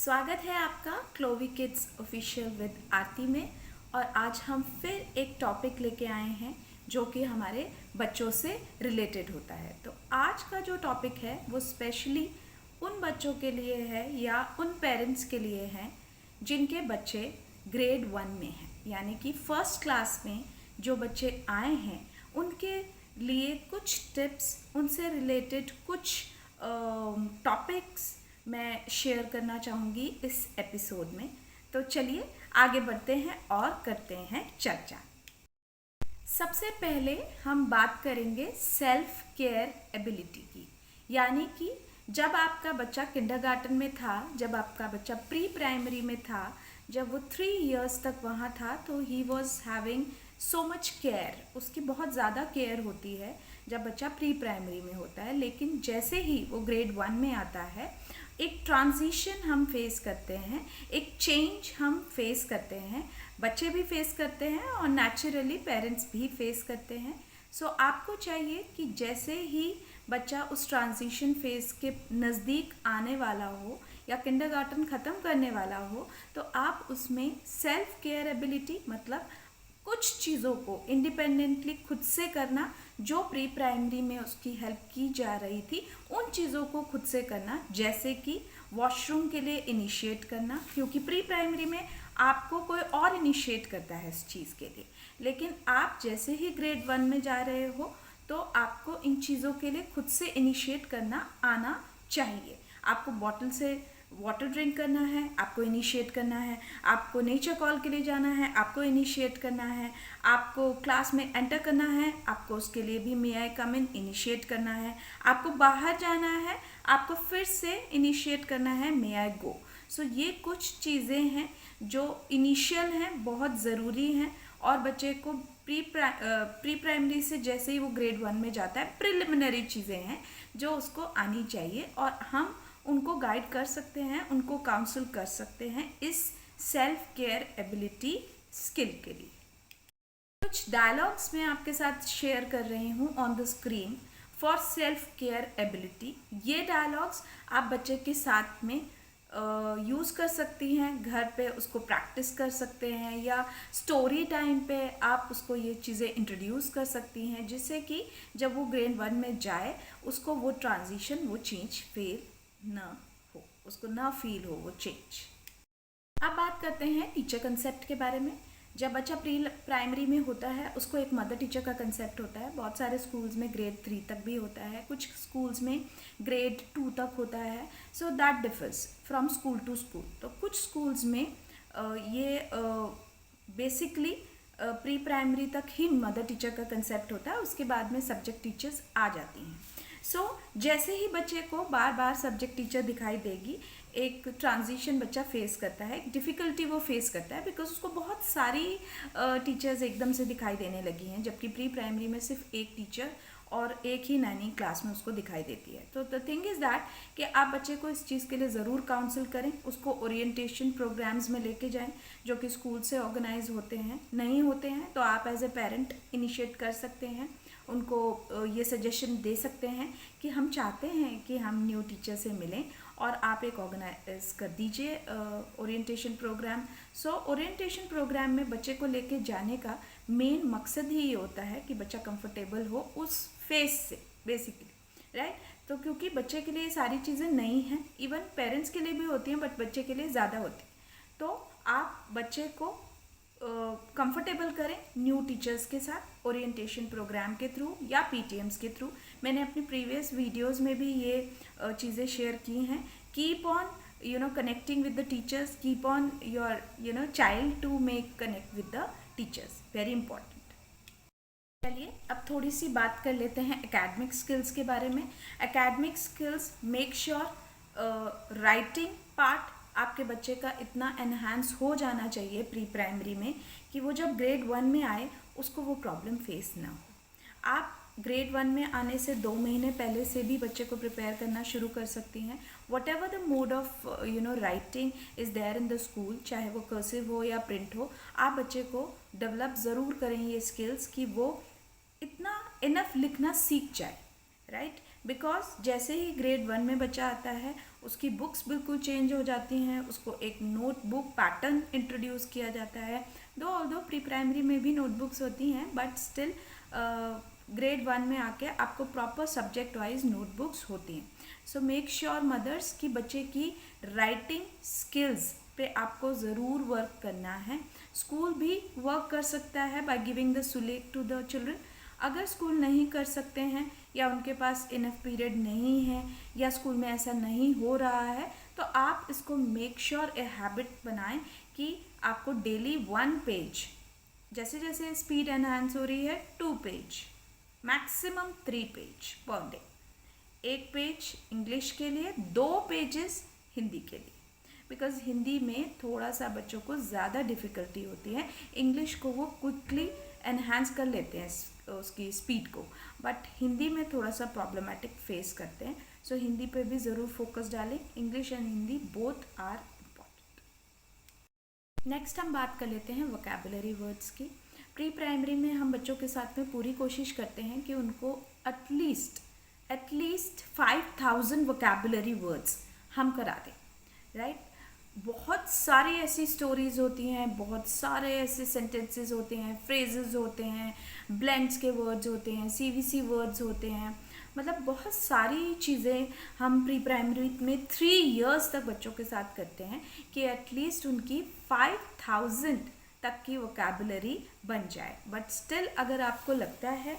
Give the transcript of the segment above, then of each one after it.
स्वागत है आपका क्लोवी किड्स ऑफिशियल विद आरती में। और आज हम फिर एक टॉपिक लेके आए हैं जो कि हमारे बच्चों से रिलेटेड होता है। तो आज का जो टॉपिक है वो स्पेशली उन बच्चों के लिए है या उन पेरेंट्स के लिए है जिनके बच्चे ग्रेड 1 में हैं, यानी कि फर्स्ट क्लास में जो बच्चे आए हैं उनके लिए कुछ टिप्स, उनसे रिलेटेड कुछ टॉपिक्स मैं शेयर करना चाहूँगी इस एपिसोड में। तो चलिए आगे बढ़ते हैं और करते हैं चर्चा। सबसे पहले हम बात करेंगे सेल्फ केयर एबिलिटी की, यानी कि जब आपका बच्चा किंडरगार्टन में था, जब आपका बच्चा प्री प्राइमरी में था, जब वो 3 इयर्स तक वहाँ था, तो he was having so much care. उसकी बहुत ज़्यादा केयर होती है जब बच्चा प्री प्राइमरी में होता है। लेकिन जैसे ही वो ग्रेड 1 में आता है, एक ट्रांजिशन हम फेस करते हैं, एक चेंज हम फेस करते हैं, बच्चे भी फेस करते हैं और नेचुरली पेरेंट्स भी फेस करते हैं। सो आपको चाहिए कि जैसे ही बच्चा उस ट्रांजिशन फेज के नज़दीक आने वाला हो या किंडरगार्टन ख़त्म करने वाला हो, तो आप उसमें सेल्फ केयर एबिलिटी, मतलब कुछ चीज़ों को इंडिपेंडेंटली खुद से करना, जो प्री प्राइमरी में उसकी हेल्प की जा रही थी उन चीज़ों को खुद से करना। जैसे कि वॉशरूम के लिए इनिशिएट करना, क्योंकि प्री प्राइमरी में आपको कोई और इनिशिएट करता है इस चीज़ के लिए, लेकिन आप जैसे ही ग्रेड 1 में जा रहे हो तो आपको इन चीज़ों के लिए खुद से इनिशिएट करना आना चाहिए। आपको बॉटल से वाटर ड्रिंक करना है, आपको इनिशिएट करना है, आपको नेचर कॉल के लिए जाना है, आपको इनिशिएट करना है, आपको क्लास में एंटर करना है, आपको उसके लिए भी मे आई कम इन इनिशिएट करना है, आपको बाहर जाना है, आपको फिर से इनिशिएट करना है मे आई गो। सो ये कुछ चीज़ें हैं जो इनिशियल हैं, बहुत ज़रूरी हैं और बच्चे को प्री प्राइमरी से जैसे ही वो ग्रेड 1 में जाता है, प्रिलिमिनरी चीज़ें हैं जो उसको आनी चाहिए और हम उनको गाइड कर सकते हैं, उनको काउंसिल कर सकते हैं इस सेल्फ केयर एबिलिटी स्किल के लिए। कुछ डायलॉग्स मैं आपके साथ शेयर कर रही हूँ on the screen for self care ability. ये डायलॉग्स आप बच्चे के साथ में यूज़ कर सकती हैं, घर पे उसको प्रैक्टिस कर सकते हैं या स्टोरी टाइम पे आप उसको ये चीज़ें इंट्रोड्यूस कर सकती हैं, जिससे कि जब वो ग्रेड 1 में जाए उसको वो ट्रांजिशन, वो चेंज फील ना हो, उसको ना फील हो वो चेंज। अब बात करते हैं टीचर कंसेप्ट के बारे में। जब बच्चा प्री प्राइमरी में होता है उसको एक मदर टीचर का कंसेप्ट होता है। बहुत सारे स्कूल्स में ग्रेड 3 तक भी होता है, कुछ स्कूल्स में ग्रेड 2 तक होता है। So that differs from school to school. तो कुछ स्कूल्स में ये बेसिकली प्री प्राइमरी तक ही मदर टीचर का कंसेप्ट होता है, उसके बाद में सब्जेक्ट टीचर्स आ जाती हैं। सो जैसे ही बच्चे को बार बार सब्जेक्ट टीचर दिखाई देगी, एक ट्रांजिशन बच्चा फेस करता है, एक डिफ़िकल्टी वो फेस करता है, बिकॉज उसको बहुत सारी टीचर्स एकदम से दिखाई देने लगी हैं, जबकि प्री प्राइमरी में सिर्फ एक टीचर और एक ही नैनी क्लास में उसको दिखाई देती है। तो द थिंग इज़ दैट कि आप बच्चे को इस चीज़ के लिए ज़रूर काउंसिल करें, उसको ओरिएंटेशन प्रोग्राम्स में लेके जाएं जो कि स्कूल से ऑर्गेनाइज होते हैं। नहीं होते हैं तो आप एज ए पेरेंट इनिशिएट कर सकते हैं, उनको ये सजेशन दे सकते हैं कि हम चाहते हैं कि हम न्यू टीचर से मिलें और आप एक ऑर्गेनाइज कर दीजिए ओरिएंटेशन प्रोग्राम। सो ओरिएंटेशन प्रोग्राम में बच्चे को लेके जाने का मेन मकसद ही ये होता है कि बच्चा कंफर्टेबल हो उस फेस से बेसिकली, राइट। तो क्योंकि बच्चे के लिए ये सारी चीज़ें नई हैं, इवन पेरेंट्स के लिए भी होती हैं बट बच्चे के लिए ज़्यादा होती हैं। तो आप बच्चे को कंफर्टेबल करें न्यू टीचर्स के साथ ओरिएंटेशन प्रोग्राम के थ्रू या पीटीएम्स के थ्रू। मैंने अपनी प्रीवियस वीडियोस में भी ये चीज़ें शेयर की हैं। Keep on connecting with the teachers, keep on your child to make connect with the teachers, very important. चलिए अब थोड़ी सी बात कर लेते हैं एकेडमिक स्किल्स के बारे में। Academic skills, make sure writing part आपके बच्चे का इतना एनहांस हो जाना चाहिए प्री प्राइमरी में कि वो जब ग्रेड 1 में आए उसको वो प्रॉब्लम फेस ना हो। आप ग्रेड 1 में आने से 2 महीने पहले से भी बच्चे को प्रिपेयर करना शुरू कर सकती हैं। Whatever the mode of writing is there in the school, चाहे वो कर्सिव हो या प्रिंट हो, आप बच्चे को डेवलप ज़रूर करें ये स्किल्स कि वो इतना इनफ लिखना सीख जाए, राइट। बिकॉज जैसे ही ग्रेड 1 में बच्चा आता है उसकी बुक्स बिल्कुल चेंज हो जाती हैं, उसको एक नोटबुक पैटर्न इंट्रोड्यूस किया जाता है। दो प्री प्राइमरी में भी नोटबुक्स होती हैं, बट स्टिल ग्रेड 1 में आके आपको प्रॉपर सब्जेक्ट वाइज नोटबुक्स होती हैं। सो मेक श्योर मदर्स कि बच्चे की राइटिंग स्किल्स पे आपको ज़रूर वर्क करना है। स्कूल भी वर्क कर सकता है बाय गिविंग द सुलेख टू द चिल्ड्रन। अगर स्कूल नहीं कर सकते हैं या उनके पास इनफ पीरियड नहीं है या स्कूल में ऐसा नहीं हो रहा है, तो आप इसको मेक श्योर ए हैबिट बनाएं कि आपको डेली 1 पेज, जैसे जैसे स्पीड एनहांस हो रही है 2 page, maximum 3 page per day. 1 page English के लिए, 2 पेजेस हिंदी के लिए, बिकॉज हिंदी में थोड़ा सा बच्चों को ज़्यादा डिफ़िकल्टी होती है। इंग्लिश को वो क्विकली एनहांस कर लेते हैं उसकी स्पीड को, बट हिंदी में थोड़ा सा प्रॉब्लमेटिक फेस करते हैं। सो हिंदी पे भी ज़रूर फोकस डालें। English and Hindi both are important. Next हम बात कर लेते हैं वोकैबुलरी वर्ड्स की। प्री प्राइमरी में हम बच्चों के साथ में पूरी कोशिश करते हैं कि उनको एटलीस्ट 5000 वोकैबुलरी वर्ड्स हम करा दें, राइट। बहुत सारी ऐसी स्टोरीज होती हैं, बहुत सारे ऐसे सेंटेंसेस होते हैं, फ्रेजेस होते हैं, ब्लेंड्स के वर्ड्स होते हैं, सीवीसी वर्ड्स होते हैं, मतलब बहुत सारी चीज़ें हम प्री प्राइमरी में 3 इयर्स तक बच्चों के साथ करते हैं कि एटलीस्ट उनकी 5000 तक की वोकैबुलरी बन जाए। बट स्टिल अगर आपको लगता है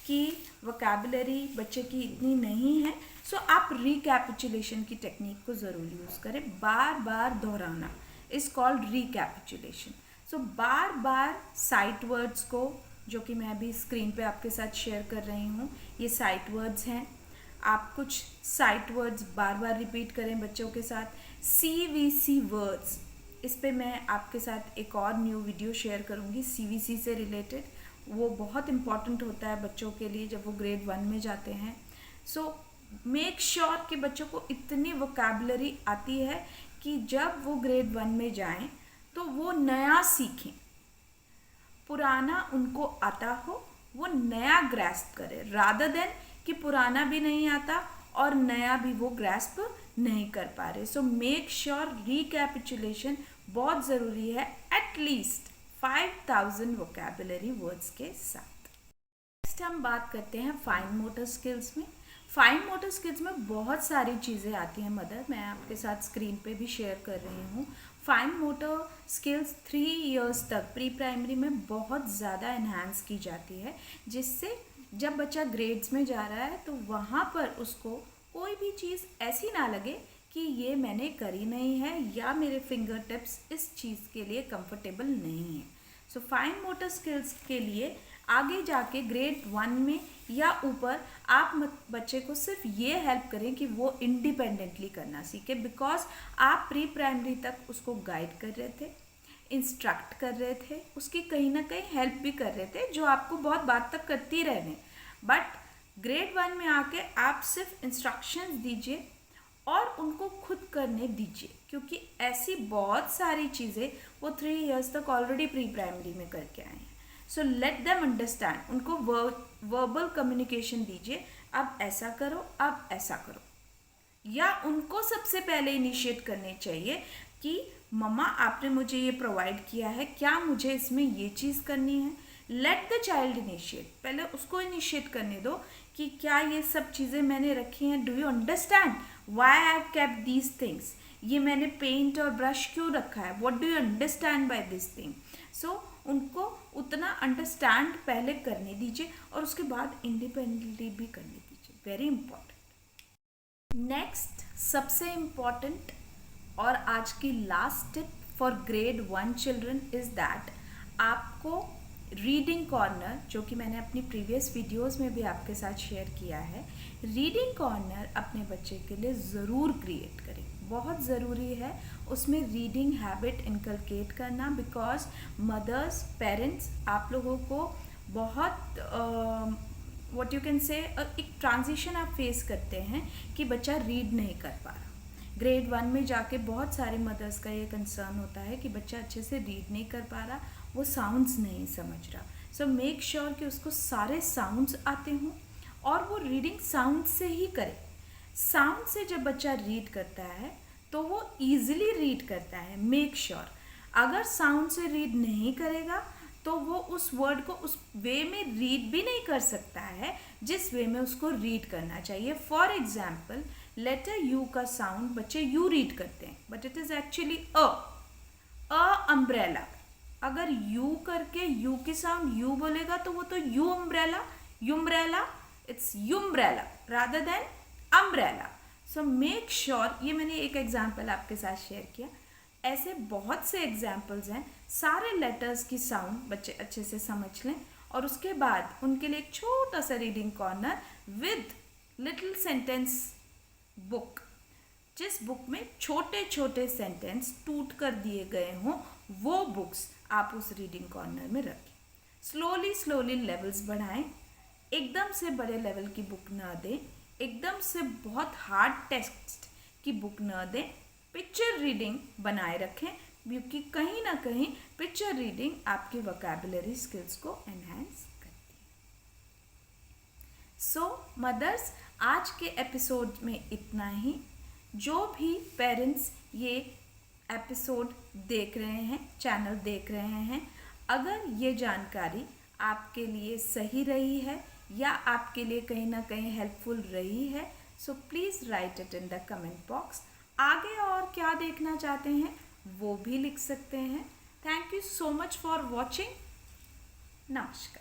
कि वोकैबुलरी बच्चे की इतनी नहीं है, सो आप रिकैपिचुलेशन की टेक्निक को ज़रूर यूज़ करें। बार बार दोहराना is called recapitulation. So bar bar sight words को, जो कि मैं अभी स्क्रीन पे आपके साथ शेयर कर रही हूँ, ये साइट वर्ड्स हैं। आप कुछ साइट वर्ड्स बार बार रिपीट करें बच्चों के साथ। CVC वर्ड्स, इस पे मैं आपके साथ एक और न्यू वीडियो शेयर करूँगी CVC से रिलेटेड। वो बहुत इम्पॉर्टेंट होता है बच्चों के लिए जब वो ग्रेड 1 में जाते हैं। सो मेक श्योर कि बच्चों को इतनी वोकैबुलरी आती है कि जब वो ग्रेड 1 में जाएं तो वो नया सीखें, पुराना उनको आता हो, वो नया ग्रैस्प करें, रादर देन कि पुराना भी नहीं आता और नया भी वो ग्रैस्प नहीं कर पा रहे। सो मेक श्योर रिकैपिचुलेशन बहुत ज़रूरी है, एटलीस्ट 5000 वोकैबुलरी वर्ड्स के साथ। नेक्स्ट हम बात करते हैं फाइन मोटर स्किल्स में। फाइन मोटर स्किल्स में बहुत सारी चीज़ें आती हैं मदर, मैं आपके साथ स्क्रीन पे भी शेयर कर रही हूँ। फाइन मोटर स्किल्स 3 इयर्स तक प्री प्राइमरी में बहुत ज़्यादा इन्हांस की जाती है, जिससे जब बच्चा ग्रेड्स में जा रहा है तो वहाँ पर उसको कोई भी चीज़ ऐसी ना लगे कि ये मैंने करी नहीं है या मेरे फिंगर टिप्स इस चीज़ के लिए कंफर्टेबल नहीं है। सो फाइन मोटर स्किल्स के लिए आगे जाके ग्रेड 1 में या ऊपर आप बच्चे को सिर्फ ये हेल्प करें कि वो इंडिपेंडेंटली करना सीखे, बिकॉज आप प्री प्राइमरी तक उसको गाइड कर रहे थे, इंस्ट्रक्ट कर रहे थे, उसकी कहीं ना कहीं हेल्प भी कर रहे थे, जो आपको बहुत बात तक करती रहने। बट ग्रेड 1 में आके आप सिर्फ इंस्ट्रक्शंस दीजिए और उनको खुद करने दीजिए, क्योंकि ऐसी बहुत सारी चीज़ें वो 3 इयर्स तक ऑलरेडी प्री प्राइमरी में करके आए हैं। सो लेट देम अंडरस्टैंड, उनको वर्बल कम्युनिकेशन दीजिए, अब ऐसा करो, अब ऐसा करो। या उनको सबसे पहले इनिशिएट करने चाहिए कि मम्मा आपने मुझे ये प्रोवाइड किया है, क्या मुझे इसमें ये चीज़ करनी है। लेट द चाइल्ड इनिशिएट, पहले उसको इनिशिएट करने दो कि क्या ये सब चीज़ें मैंने रखी हैं, do you understand why I have kept these things, ये मैंने पेंट और ब्रश क्यों रखा है, what do you understand by this thing. So उनको उतना अंडरस्टैंड पहले करने दीजिए और उसके बाद इंडिपेंडेंटली भी करने दीजिए, वेरी इंपॉर्टेंट। नेक्स्ट सबसे इम्पॉर्टेंट और आज की last tip for grade 1 children is that आपको रीडिंग कॉर्नर, जो कि मैंने अपनी प्रीवियस वीडियोस में भी आपके साथ शेयर किया है, रीडिंग कॉर्नर अपने बच्चे के लिए ज़रूर क्रिएट करें। बहुत ज़रूरी है उसमें रीडिंग हैबिट इनकलकेट करना, बिकॉज मदर्स, पेरेंट्स, आप लोगों को बहुत व्हाट यू कैन से एक ट्रांजिशन आप फेस करते हैं कि बच्चा रीड नहीं कर पा रहा। ग्रेड 1 में जाके बहुत सारे मदर्स का ये कंसर्न होता है कि बच्चा अच्छे से रीड नहीं कर पा रहा, वो साउंड्स नहीं समझ रहा। सो मेक श्योर कि उसको सारे साउंड्स आते हों और वो रीडिंग साउंड से ही करे। साउंड से जब बच्चा रीड करता है तो वो ईजिली रीड करता है। मेक श्योर अगर साउंड से रीड नहीं करेगा तो वो उस वर्ड को उस वे में रीड भी नहीं कर सकता है जिस वे में उसको रीड करना चाहिए। फॉर एग्जाम्पल लेटर यू का साउंड बच्चे यू रीड करते हैं but it is actually a umbrella. अगर यू करके यू की साउंड यू बोलेगा तो वो तो U umbrella, yumbrella, it's yumbrella rather than umbrella. So make sure, ये मैंने एक एग्जाम्पल आपके साथ शेयर किया, ऐसे बहुत से एग्जाम्पल्स हैं। सारे लेटर्स की साउंड बच्चे अच्छे से समझ लें और उसके बाद उनके लिए एक छोटा सा reading corner with little sentence book, जिस बुक में छोटे छोटे सेंटेंस टूट कर दिए गए हों वो बुक्स आप उस रीडिंग कॉर्नर में रखें। स्लोली स्लोली लेवल्स बढ़ाएं, एकदम से बड़े लेवल की बुक ना दें, एकदम से बहुत हार्ड टेक्स्ट की बुक ना दें। पिक्चर रीडिंग बनाए रखें क्योंकि कहीं ना कहीं पिक्चर रीडिंग आपकी वोकैबुलरी स्किल्स को एनहांस करती है। सो मदर्स, आज के एपिसोड में इतना ही। जो भी पेरेंट्स ये एपिसोड देख रहे हैं, चैनल देख रहे हैं, अगर ये जानकारी आपके लिए सही रही है या आपके लिए कहीं ना कहीं हेल्पफुल रही है, so please write it in the comment box. आगे और क्या देखना चाहते हैं वो भी लिख सकते हैं। Thank you so much for watching. नमस्कार।